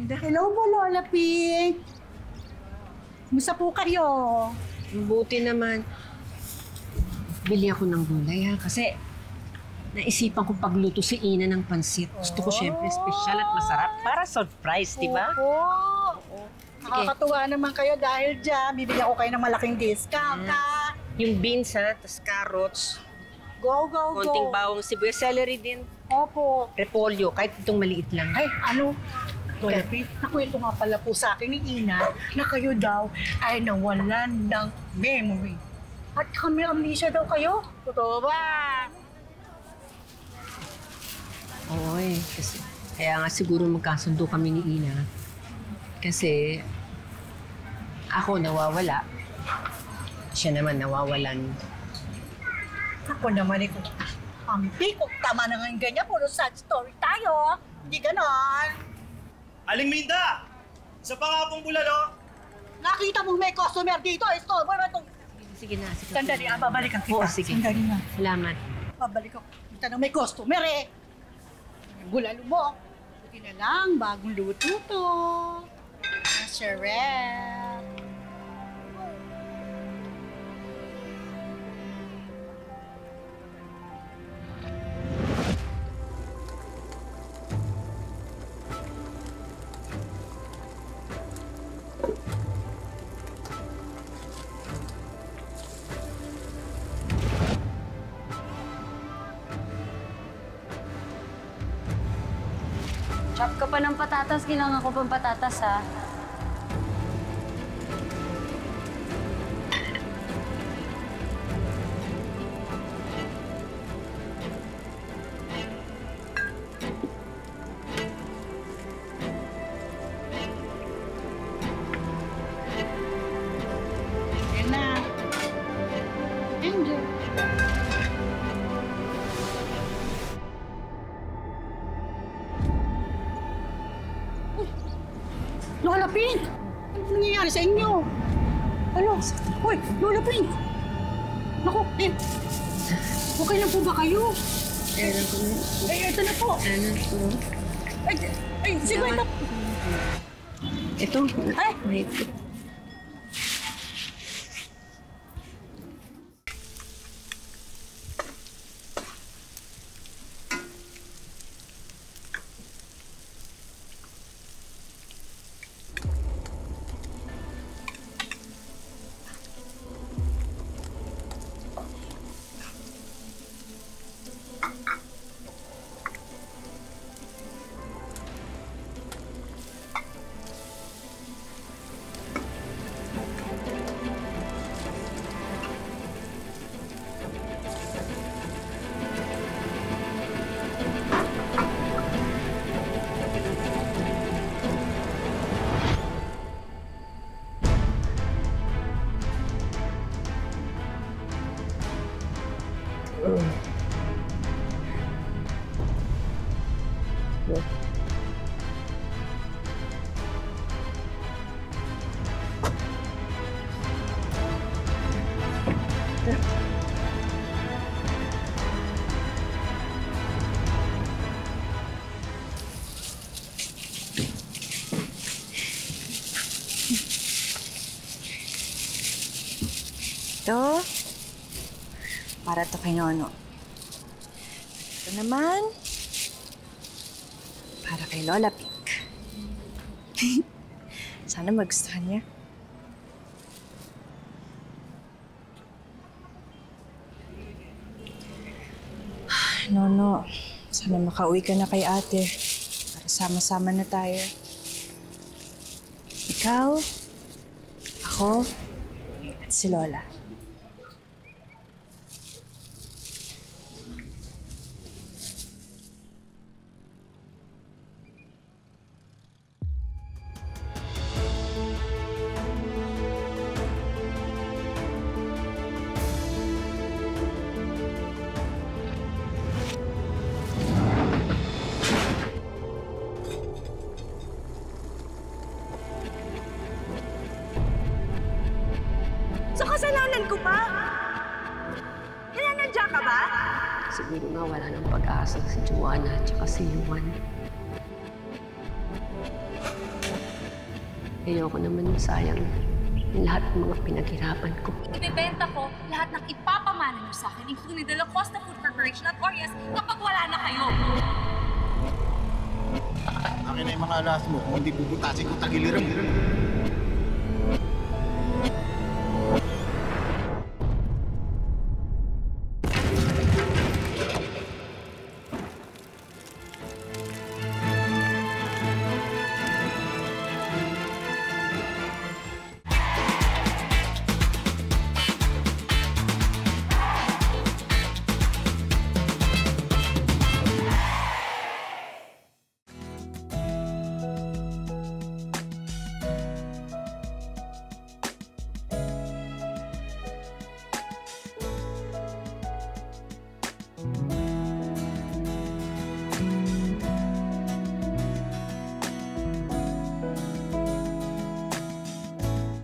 Hello po, Lola Pink. Kumusta po kayo? Mabuti naman. Bili ako ng gulay ha, kasi naisipan ko pagluto si Ina ng pansit. Gusto ko syempre espesyal at masarap para surprise, di ba? Oo. Nakakatuwa naman kayo dahil dyan, bibigyan ko kayo ng malaking discount, ha? Yung beans ha, tas carrots, Go, go, go. konting bawang sibuyas, celery din, Opo. repolyo, kahit itong maliit lang. Ay, ano? Lola Pink, nakwento nga pala po sa akin ni Ina na kayo daw ay nawalan ng memory. At kami amnesia daw kayo. Totoo ba? Oo kasi kaya nga siguro magkasundo kami ni Ina. Kasi ako nawawala, siya naman nawawalan. Ako naman ikaw. Ang pikok tama na nga yung ganyan. Puro sad story tayo. Hindi ganon. Aling Minda! Isa pa nga pong bulalo. Nakita mong may customer dito. Store mo na itong... Sige na, sige. Sandali, babalikan kita. Oo, sige. Sandali na. Salamat. Babalik ako. Kita na may customer eh. Yung bulalo mo. Buti na lang, bagong luto to. Sherelle. Chop ka pa ng patatas, kailangan ko pang patatas, ha? Yan na. Enjoy. Lola Pink! Ano nangyayari sa inyo? Ano? Hoy, Lola Pink! Naku, okay lang po ba kayo? Ay, ito na po. Ay, sige, ito. Ito. Ay! Ito, para to kay Nono. Ito naman, para kay Lola Pink. Sana magustuhan niya. Nono, sana makauwi ka na kay ate para sama-sama na tayo. Ikaw, ako, at si Lola. So, kasalanan ko pa? Kaya nandiyan ka ba? Siguro nga wala ng pag-asa si Joanna at saka si Juan. Ayoko naman masayang yung lahat ng mga pinaghirapan ko. Ibebenta ko lahat ng ipapamana niyo sa akin, including the La Costa Food Corporation at Orias, kapag wala na kayo. Akin na yung mga alas mo, kung hindi bubutasin ko tagiliran.